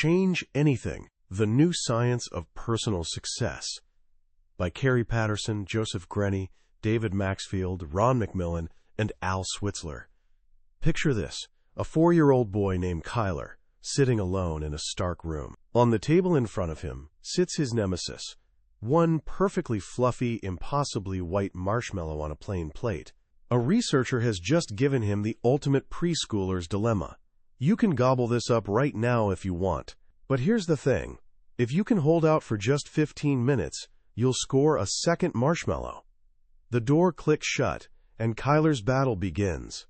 Change Anything, The New Science of Personal Success by Kerry Patterson, Joseph Grenny, David Maxfield, Ron McMillan, and Al Switzler. Picture this, a 4-year-old boy named Kyler, sitting alone in a stark room. On the table in front of him sits his nemesis, one perfectly fluffy, impossibly white marshmallow on a plain plate. A researcher has just given him the ultimate preschooler's dilemma. You can gobble this up right now if you want. But here's the thing. If you can hold out for just 15 minutes, you'll score a second marshmallow. The door clicks shut, and Kyler's battle begins.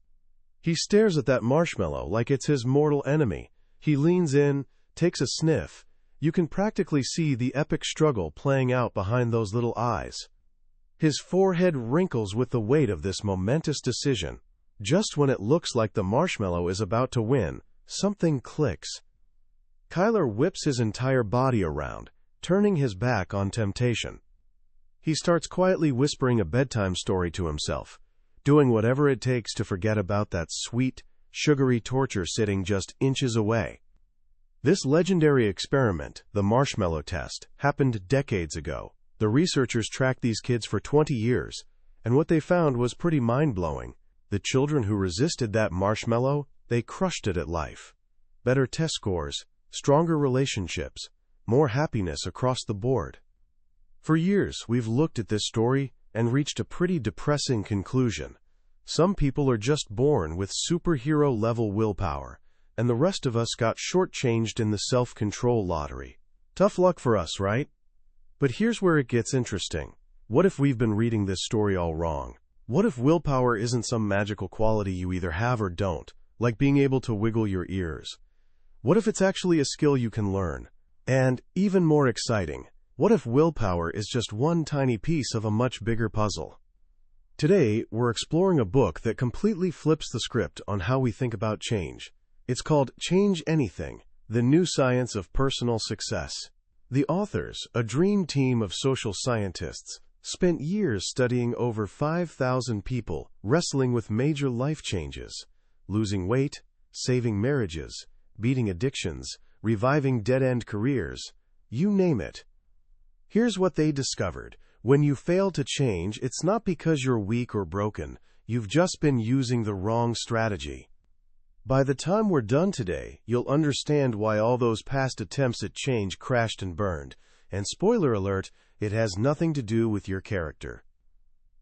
He stares at that marshmallow like it's his mortal enemy. He leans in, takes a sniff. You can practically see the epic struggle playing out behind those little eyes. His forehead wrinkles with the weight of this momentous decision. Just when it looks like the marshmallow is about to win, something clicks. Kyler whips his entire body around, turning his back on temptation. He starts quietly whispering a bedtime story to himself, doing whatever it takes to forget about that sweet, sugary torture sitting just inches away. This legendary experiment, the marshmallow test, happened decades ago. The researchers tracked these kids for 20 years, and what they found was pretty mind-blowing. The children who resisted that marshmallow, they crushed it at life. Better test scores, stronger relationships, more happiness across the board. For years, we've looked at this story and reached a pretty depressing conclusion. Some people are just born with superhero-level willpower, and the rest of us got shortchanged in the self-control lottery. Tough luck for us, right? But here's where it gets interesting. What if we've been reading this story all wrong? What if willpower isn't some magical quality you either have or don't, like being able to wiggle your ears? What if it's actually a skill you can learn? And, even more exciting, what if willpower is just one tiny piece of a much bigger puzzle? Today, we're exploring a book that completely flips the script on how we think about change. It's called Change Anything, The New Science of Personal Success. The authors, a dream team of social scientists, spent years studying over 5,000 people wrestling with major life changes: losing weight, saving marriages, beating addictions, reviving dead-end careers, you name it. Here's what they discovered. When you fail to change, it's not because you're weak or broken. You've just been using the wrong strategy. By the time we're done today, you'll understand why all those past attempts at change crashed and burned. And spoiler alert, it has nothing to do with your character.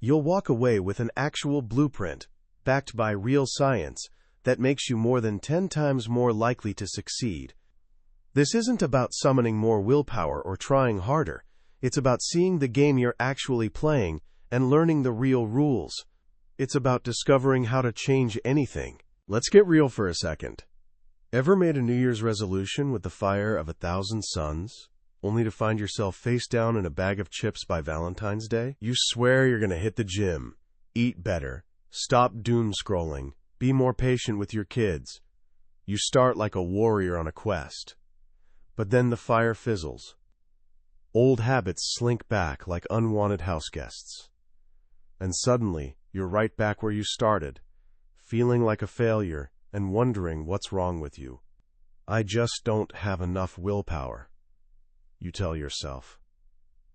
You'll walk away with an actual blueprint, backed by real science, that makes you more than 10 times more likely to succeed. This isn't about summoning more willpower or trying harder. It's about seeing the game you're actually playing and learning the real rules. It's about discovering how to change anything. Let's get real for a second. Ever made a New Year's resolution with the fire of 1,000 suns, only to find yourself face down in a bag of chips by Valentine's Day? You swear you're going to hit the gym, eat better, stop doom scrolling, be more patient with your kids. You start like a warrior on a quest. But then the fire fizzles. Old habits slink back like unwanted houseguests. And suddenly, you're right back where you started, feeling like a failure and wondering what's wrong with you. I just don't have enough willpower, you tell yourself.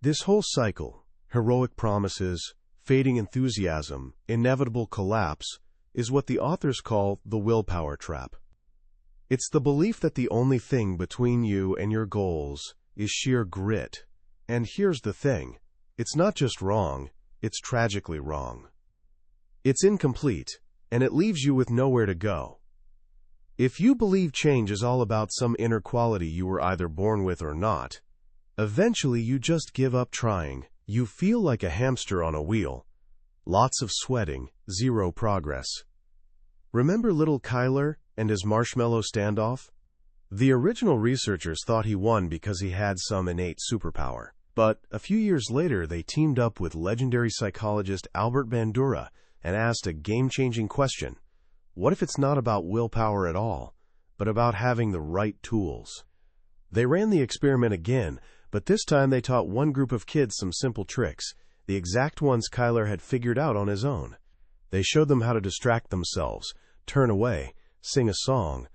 This whole cycle, heroic promises, fading enthusiasm, inevitable collapse, is what the authors call the willpower trap. It's the belief that the only thing between you and your goals is sheer grit. And here's the thing, it's not just wrong, it's tragically wrong. It's incomplete, and it leaves you with nowhere to go. If you believe change is all about some inner quality you were either born with or not, eventually you just give up trying. You feel like a hamster on a wheel. Lots of sweating, zero progress. Remember little Kyler and his marshmallow standoff? The original researchers thought he won because he had some innate superpower. But a few years later, they teamed up with legendary psychologist Albert Bandura and asked a game-changing question. What if it's not about willpower at all, but about having the right tools? They ran the experiment again, but this time they taught one group of kids some simple tricks, the exact ones Kyler had figured out on his own. They showed them how to distract themselves, turn away, sing a song.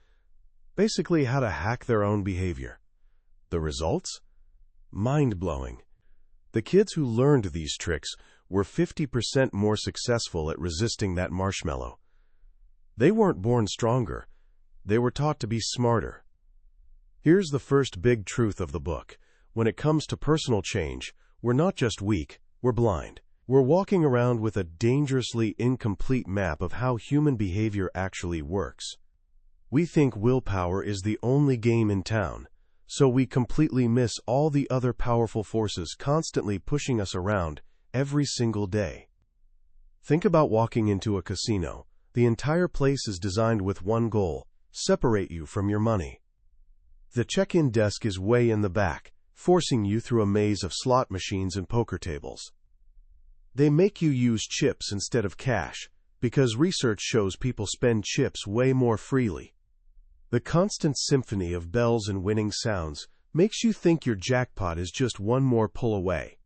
Basically, how to hack their own behavior. The results? Mind-blowing. The kids who learned these tricks were 50% more successful at resisting that marshmallow. They weren't born stronger. They were taught to be smarter. Here's the first big truth of the book. When it comes to personal change, we're not just weak, we're blind. We're walking around with a dangerously incomplete map of how human behavior actually works. We think willpower is the only game in town, so we completely miss all the other powerful forces constantly pushing us around every single day. Think about walking into a casino. The entire place is designed with one goal: separate you from your money. The check-in desk is way in the back, forcing you through a maze of slot machines and poker tables. They make you use chips instead of cash, because research shows people spend chips way more freely. The constant symphony of bells and winning sounds makes you think your jackpot is just one more pull away.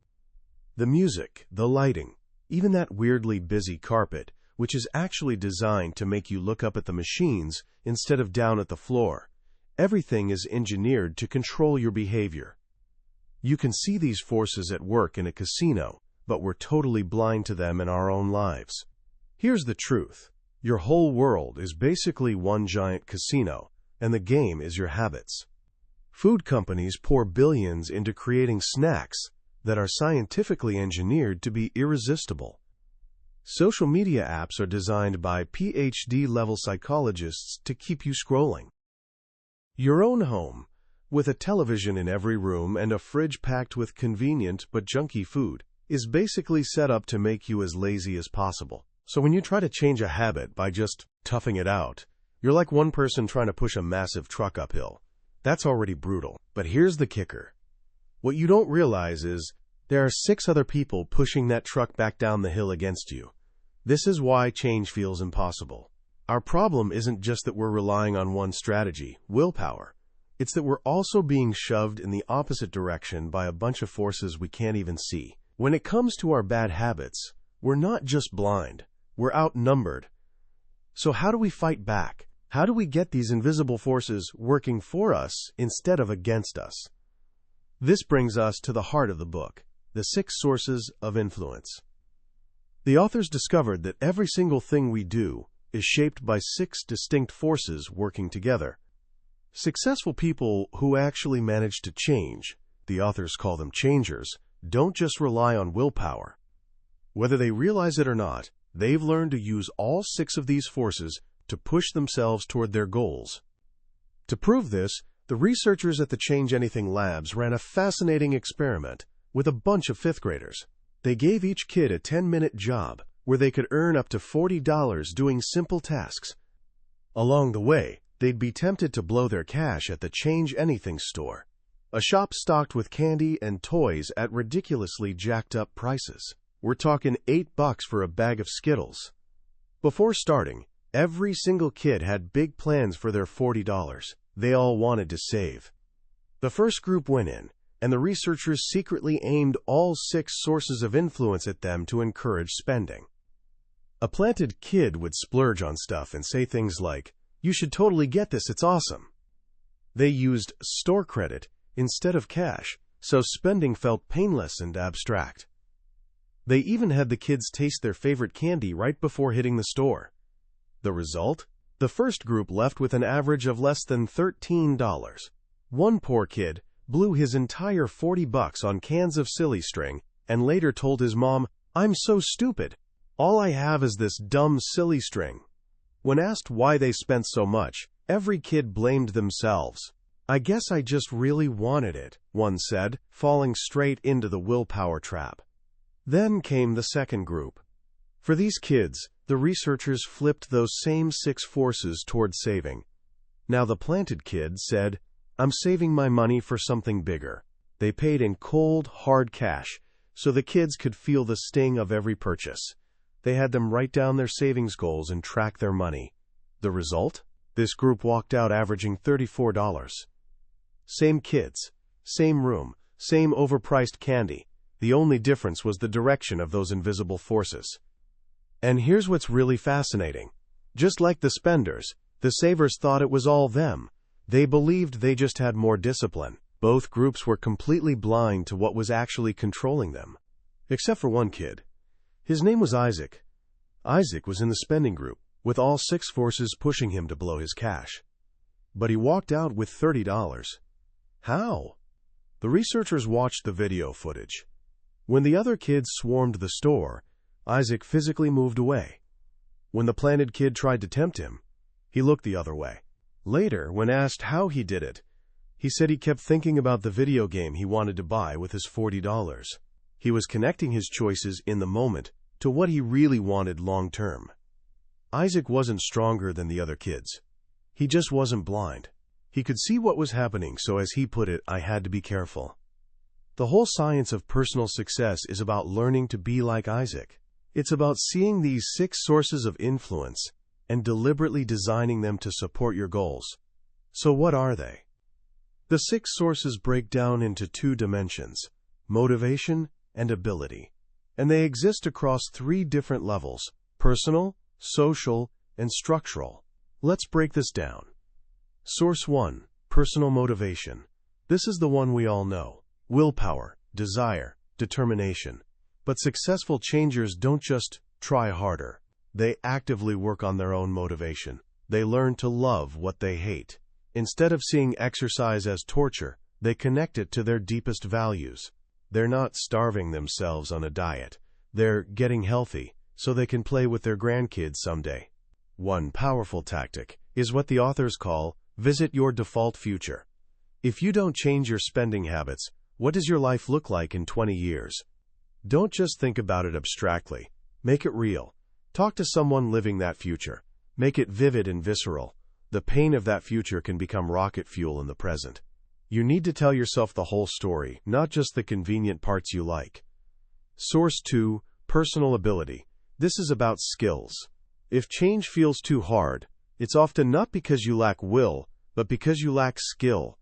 The music, the lighting, even that weirdly busy carpet, which is actually designed to make you look up at the machines instead of down at the floor. Everything is engineered to control your behavior. You can see these forces at work in a casino, but we're totally blind to them in our own lives. Here's the truth. Your whole world is basically one giant casino, and the game is your habits. Food companies pour billions into creating snacks that are scientifically engineered to be irresistible. Social media apps are designed by PhD-level psychologists to keep you scrolling. Your own home, with a television in every room and a fridge packed with convenient but junky food, is basically set up to make you as lazy as possible. So when you try to change a habit by just toughing it out, you're like one person trying to push a massive truck uphill. That's already brutal. But here's the kicker. What you don't realize is there are 6 other people pushing that truck back down the hill against you. This is why change feels impossible. Our problem isn't just that we're relying on one strategy, willpower. It's that we're also being shoved in the opposite direction by a bunch of forces we can't even see. When it comes to our bad habits, we're not just blind, we're outnumbered. So how do we fight back? How do we get these invisible forces working for us instead of against us? This brings us to the heart of the book, the 6 sources of influence. The authors discovered that every single thing we do is shaped by 6 distinct forces working together. Successful people who actually manage to change, the authors call them changers, don't just rely on willpower. Whether they realize it or not, they've learned to use all 6 of these forces to push themselves toward their goals. To prove this, the researchers at the Change Anything Labs ran a fascinating experiment with a bunch of 5th graders. They gave each kid a 10-minute job where they could earn up to $40 doing simple tasks. Along the way, they'd be tempted to blow their cash at the Change Anything store, a shop stocked with candy and toys at ridiculously jacked up prices. We're talking $8 for a bag of Skittles. Before starting, every single kid had big plans for their $40. They all wanted to save. The first group went in, and the researchers secretly aimed all 6 sources of influence at them to encourage spending. A planted kid would splurge on stuff and say things like, "You should totally get this, it's awesome." They used store credit instead of cash, so spending felt painless and abstract. They even had the kids taste their favorite candy right before hitting the store. The result? The first group left with an average of less than $13. One poor kid blew his entire $40 on cans of silly string and later told his mom, "I'm so stupid. All I have is this dumb silly string." When asked why they spent so much, every kid blamed themselves. "I guess I just really wanted it," one said, falling straight into the willpower trap. Then came the second group. For these kids, the researchers flipped those same 6 forces toward saving. Now the planted kid said, "I'm saving my money for something bigger." They paid in cold, hard cash, so the kids could feel the sting of every purchase. They had them write down their savings goals and track their money. The result? This group walked out averaging $34. Same kids, same room, same overpriced candy. The only difference was the direction of those invisible forces. And here's what's really fascinating. Just like the spenders, the savers thought it was all them. They believed they just had more discipline. Both groups were completely blind to what was actually controlling them. Except for one kid. His name was Isaac. Isaac was in the spending group, with all 6 forces pushing him to blow his cash. But he walked out with $30. How? The researchers watched the video footage. When the other kids swarmed the store, Isaac physically moved away. When the planted kid tried to tempt him, he looked the other way. Later, when asked how he did it, he said he kept thinking about the video game he wanted to buy with his $40. He was connecting his choices in the moment to what he really wanted long term. Isaac wasn't stronger than the other kids. He just wasn't blind. He could see what was happening, so as he put it, I had to be careful. The whole science of personal success is about learning to be like Isaac. It's about seeing these 6 sources of influence and deliberately designing them to support your goals. So what are they? The 6 sources break down into 2 dimensions, motivation and ability, and they exist across 3 different levels, personal, social, and structural. Let's break this down. Source 1, personal motivation. This is the one we all know. Willpower, desire, determination. But successful changers don't just try harder. They actively work on their own motivation. They learn to love what they hate. Instead of seeing exercise as torture, they connect it to their deepest values. They're not starving themselves on a diet. They're getting healthy so they can play with their grandkids someday. One powerful tactic is what the authors call visit your default future. If you don't change your spending habits, what does your life look like in 20 years? Don't just think about it abstractly. Make it real. Talk to someone living that future. Make it vivid and visceral. The pain of that future can become rocket fuel in the present. You need to tell yourself the whole story, not just the convenient parts you like. Source 2, personal ability. This is about skills. If change feels too hard, it's often not because you lack will, but because you lack skill.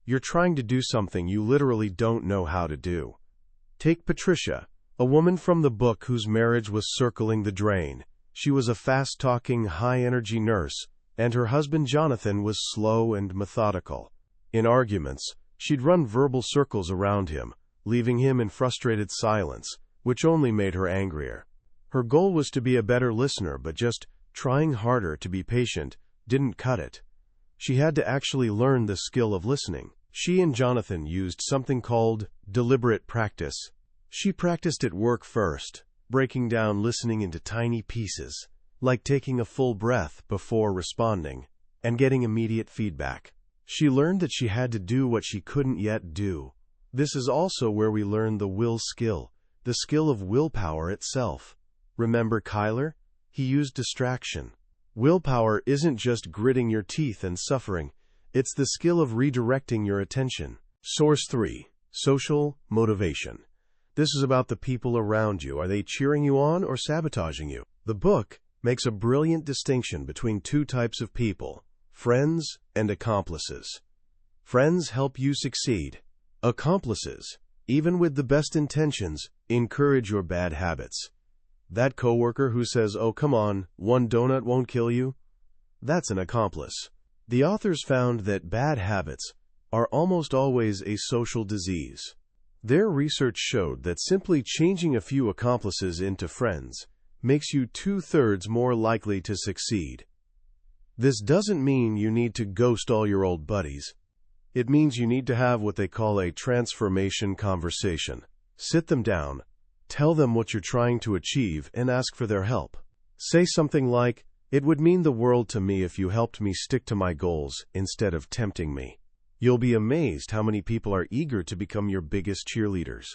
You're trying to do something you literally don't know how to do. Take Patricia, a woman from the book whose marriage was circling the drain. She was a fast-talking, high-energy nurse, and her husband Jonathan was slow and methodical. In arguments, she'd run verbal circles around him, leaving him in frustrated silence, which only made her angrier. Her goal was to be a better listener, but just trying harder to be patient didn't cut it. She had to actually learn the skill of listening. She and Jonathan used something called deliberate practice. She practiced at work first, breaking down listening into tiny pieces, like taking a full breath before responding, and getting immediate feedback. She learned that she had to do what she couldn't yet do. This is also where we learn the will skill, the skill of willpower itself. Remember Kyler? He used distraction. Willpower isn't just gritting your teeth and suffering. It's the skill of redirecting your attention. Source 3, social motivation. This is about the people around you. Are they cheering you on or sabotaging you? The book makes a brilliant distinction between 2 types of people, friends and accomplices. Friends help you succeed. Accomplices, even with the best intentions, encourage your bad habits. That coworker who says, "Oh, come on, one donut won't kill you," that's an accomplice. The authors found that bad habits are almost always a social disease. Their research showed that simply changing a few accomplices into friends makes you 2/3 more likely to succeed. This doesn't mean you need to ghost all your old buddies. It means you need to have what they call a transformation conversation. Sit them down, tell them what you're trying to achieve, and ask for their help. Say something like, "It would mean the world to me if you helped me stick to my goals instead of tempting me." You'll be amazed how many people are eager to become your biggest cheerleaders.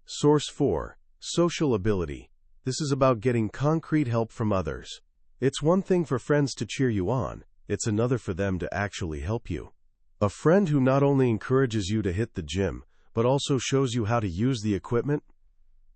Source 4, social ability. This is about getting concrete help from others. It's one thing for friends to cheer you on, it's another for them to actually help you. A friend who not only encourages you to hit the gym, but also shows you how to use the equipment?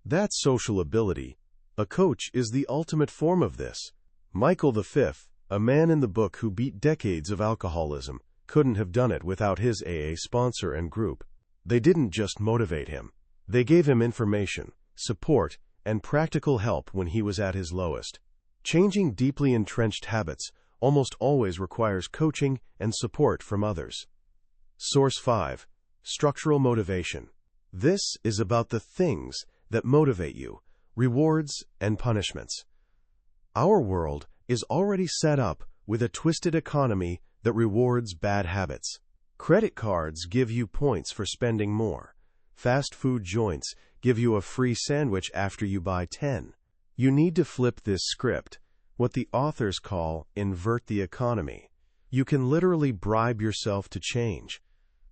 That's social ability. A coach is the ultimate form of this. Michael V, a man in the book who beat decades of alcoholism, couldn't have done it without his AA sponsor and group. They didn't just motivate him. They gave him information, support, and practical help when he was at his lowest. Changing deeply entrenched habits almost always requires coaching and support from others. Source 5. Structural motivation. This is about the things that motivate you, rewards and punishments. Our world is already set up with a twisted economy that rewards bad habits. Credit cards give you points for spending more. Fast food joints give you a free sandwich after you buy 10. You need to flip this script, what the authors call invert the economy. You can literally bribe yourself to change,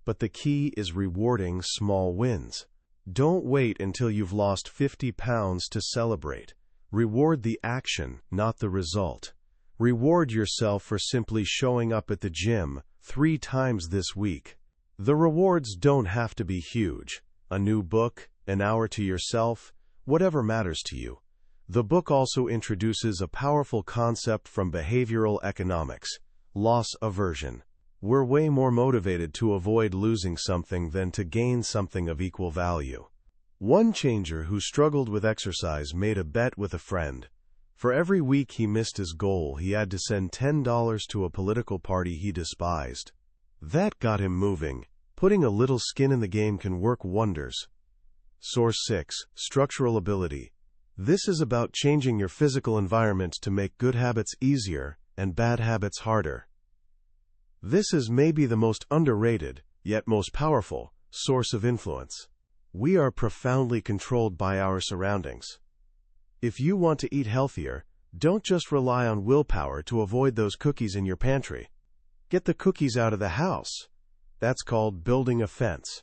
but the key is rewarding small wins. Don't wait until you've lost 50 pounds to celebrate. Reward the action, not the result. Reward yourself for simply showing up at the gym 3 times this week. The rewards don't have to be huge. A new book, an hour to yourself, whatever matters to you. The book also introduces a powerful concept from behavioral economics: loss aversion. We're way more motivated to avoid losing something than to gain something of equal value. One changer who struggled with exercise made a bet with a friend. For every week he missed his goal, he had to send $10 to a political party he despised. That got him moving. Putting a little skin in the game can work wonders. Source 6. Structural ability. This is about changing your physical environment to make good habits easier and bad habits harder. This is maybe the most underrated, yet most powerful, source of influence. We are profoundly controlled by our surroundings. If you want to eat healthier, don't just rely on willpower to avoid those cookies in your pantry. Get the cookies out of the house. That's called building a fence.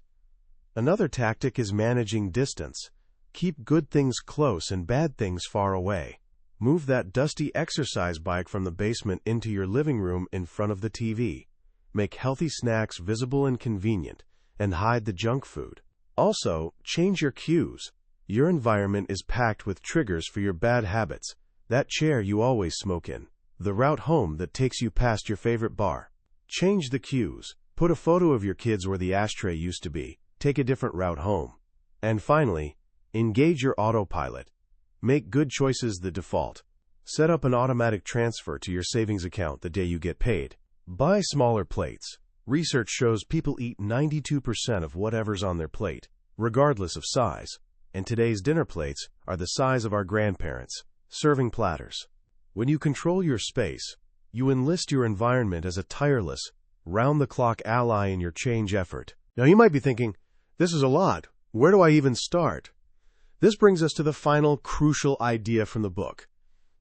Another tactic is managing distance. Keep good things close and bad things far away. Move that dusty exercise bike from the basement into your living room in front of the TV. Make healthy snacks visible and convenient, and hide the junk food. Also, change your cues. Your environment is packed with triggers for your bad habits. That chair you always smoke in. The route home that takes you past your favorite bar. Change the cues. Put a photo of your kids where the ashtray used to be. Take a different route home. And finally, engage your autopilot. Make good choices the default. Set up an automatic transfer to your savings account the day you get paid. Buy smaller plates. Research shows people eat 92% of whatever's on their plate, regardless of size. And today's dinner plates are the size of our grandparents' serving platters. When you control your space, you enlist your environment as a tireless, round-the-clock ally in your change effort. Now you might be thinking, this is a lot. Where do I even start? This brings us to the final crucial idea from the book.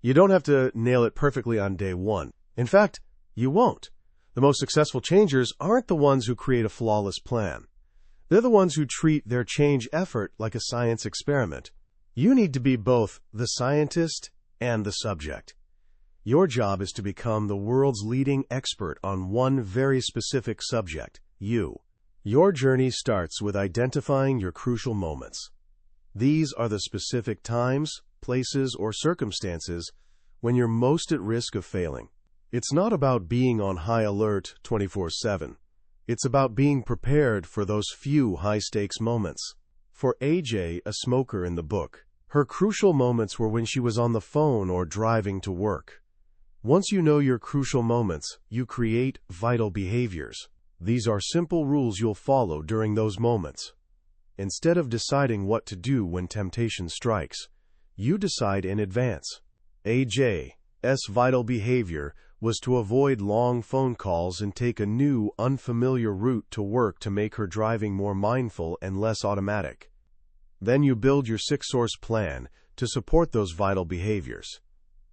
You don't have to nail it perfectly on day one. In fact, you won't. The most successful changers aren't the ones who create a flawless plan. They're the ones who treat their change effort like a science experiment. You need to be both the scientist and the subject. Your job is to become the world's leading expert on one very specific subject, you. Your journey starts with identifying your crucial moments. These are the specific times, places, or circumstances when you're most at risk of failing. It's not about being on high alert 24/7. It's about being prepared for those few high-stakes moments. For AJ, a smoker in the book, her crucial moments were when she was on the phone or driving to work. Once you know your crucial moments, you create vital behaviors. These are simple rules you'll follow during those moments. Instead of deciding what to do when temptation strikes, you decide in advance. AJ's vital behavior was to avoid long phone calls and take a new, unfamiliar route to work to make her driving more mindful and less automatic. Then you build your six-source plan to support those vital behaviors.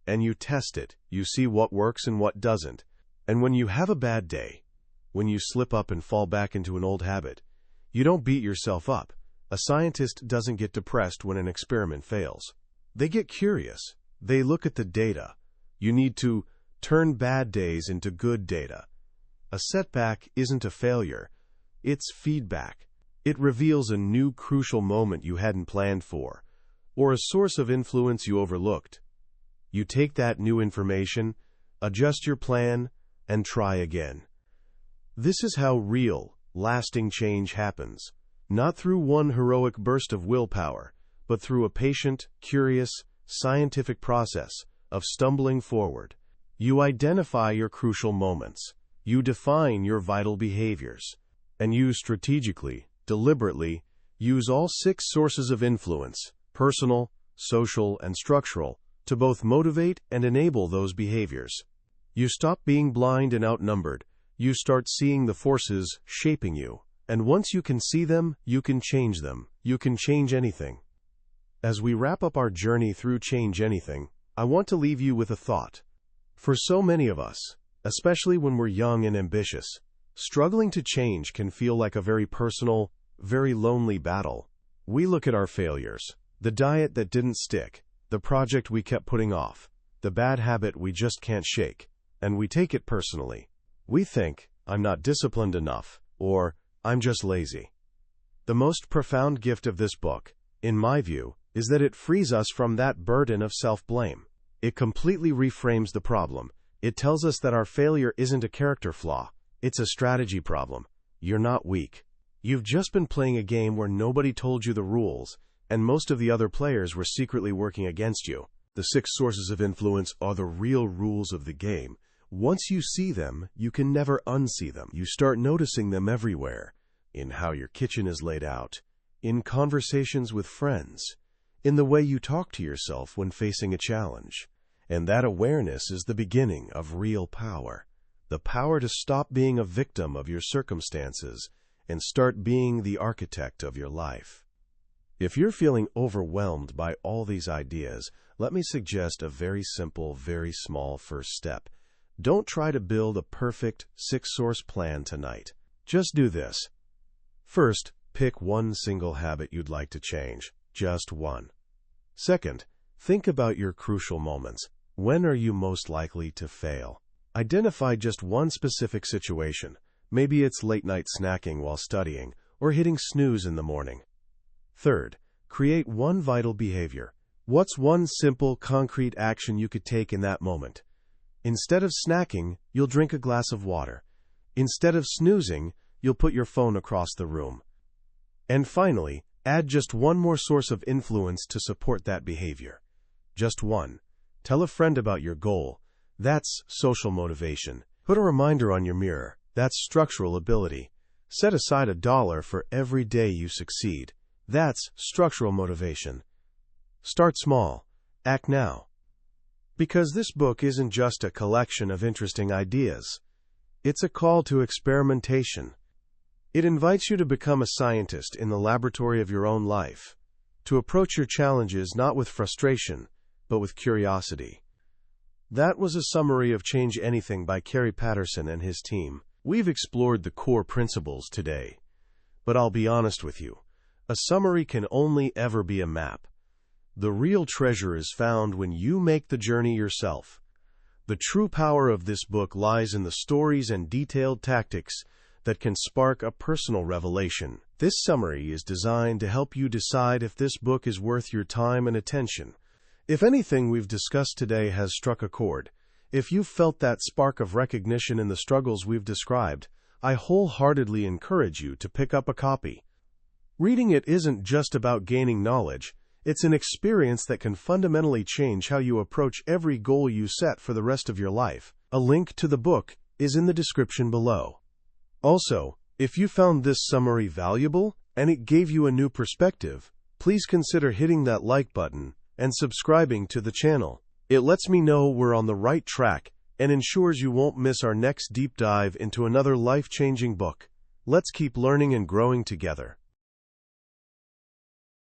And you test it. You see what works and what doesn't. And when you have a bad day, when you slip up and fall back into an old habit, you don't beat yourself up. A scientist doesn't get depressed when an experiment fails. They get curious. They look at the data. You need to turn bad days into good data. A setback isn't a failure. It's feedback. It reveals a new crucial moment you hadn't planned for, or a source of influence you overlooked. You take that new information, adjust your plan, and try again. This is how real, lasting change happens, not through one heroic burst of willpower, but through a patient, curious, scientific process of stumbling forward. You identify your crucial moments. You define your vital behaviors. And you strategically, deliberately, use all 6 sources of influence, personal, social, and structural, to both motivate and enable those behaviors. You stop being blind and outnumbered. You start seeing the forces shaping you. And once you can see them, you can change them. You can change anything. As we wrap up our journey through Change Anything, I want to leave you with a thought. For so many of us, especially when we're young and ambitious, struggling to change can feel like a very personal, very lonely battle. We look at our failures, the diet that didn't stick, the project we kept putting off, the bad habit we just can't shake, and we take it personally. We think, I'm not disciplined enough, or I'm just lazy. The most profound gift of this book, in my view, is that it frees us from that burden of self-blame. It completely reframes the problem. It tells us that our failure isn't a character flaw, it's a strategy problem. You're not weak. You've just been playing a game where nobody told you the rules, and most of the other players were secretly working against you. The 6 sources of influence are the real rules of the game. Once you see them, you can never unsee them. You start noticing them everywhere. In how your kitchen is laid out, in conversations with friends, in the way you talk to yourself when facing a challenge. And that awareness is the beginning of real power. The power to stop being a victim of your circumstances and start being the architect of your life. If you're feeling overwhelmed by all these ideas, let me suggest a very simple, very small first step. Don't try to build a perfect 6-source plan tonight. Just do this. First, pick one single habit you'd like to change. Just one. Second, think about your crucial moments. When are you most likely to fail? Identify just one specific situation. Maybe it's late-night snacking while studying, or hitting snooze in the morning. Third, create one vital behavior. What's one simple, concrete action you could take in that moment? Instead of snacking, you'll drink a glass of water. Instead of snoozing, you'll put your phone across the room. And finally, add just one more source of influence to support that behavior. Just one. Tell a friend about your goal. That's social motivation. Put a reminder on your mirror. That's structural ability. Set aside $1 for every day you succeed. That's structural motivation. Start small. Act now. Because this book isn't just a collection of interesting ideas. It's a call to experimentation. It invites you to become a scientist in the laboratory of your own life, to approach your challenges not with frustration, but with curiosity. That was a summary of Change Anything by Kerry Patterson and his team. We've explored the core principles today, but I'll be honest with you, a summary can only ever be a map. The real treasure is found when you make the journey yourself. The true power of this book lies in the stories and detailed tactics that can spark a personal revelation. This summary is designed to help you decide if this book is worth your time and attention. If anything we've discussed today has struck a chord, if you've felt that spark of recognition in the struggles we've described, I wholeheartedly encourage you to pick up a copy. Reading it isn't just about gaining knowledge, it's an experience that can fundamentally change how you approach every goal you set for the rest of your life. A link to the book is in the description below. Also, if you found this summary valuable and it gave you a new perspective, please consider hitting that like button and subscribing to the channel. It lets me know we're on the right track and ensures you won't miss our next deep dive into another life-changing book. Let's keep learning and growing together.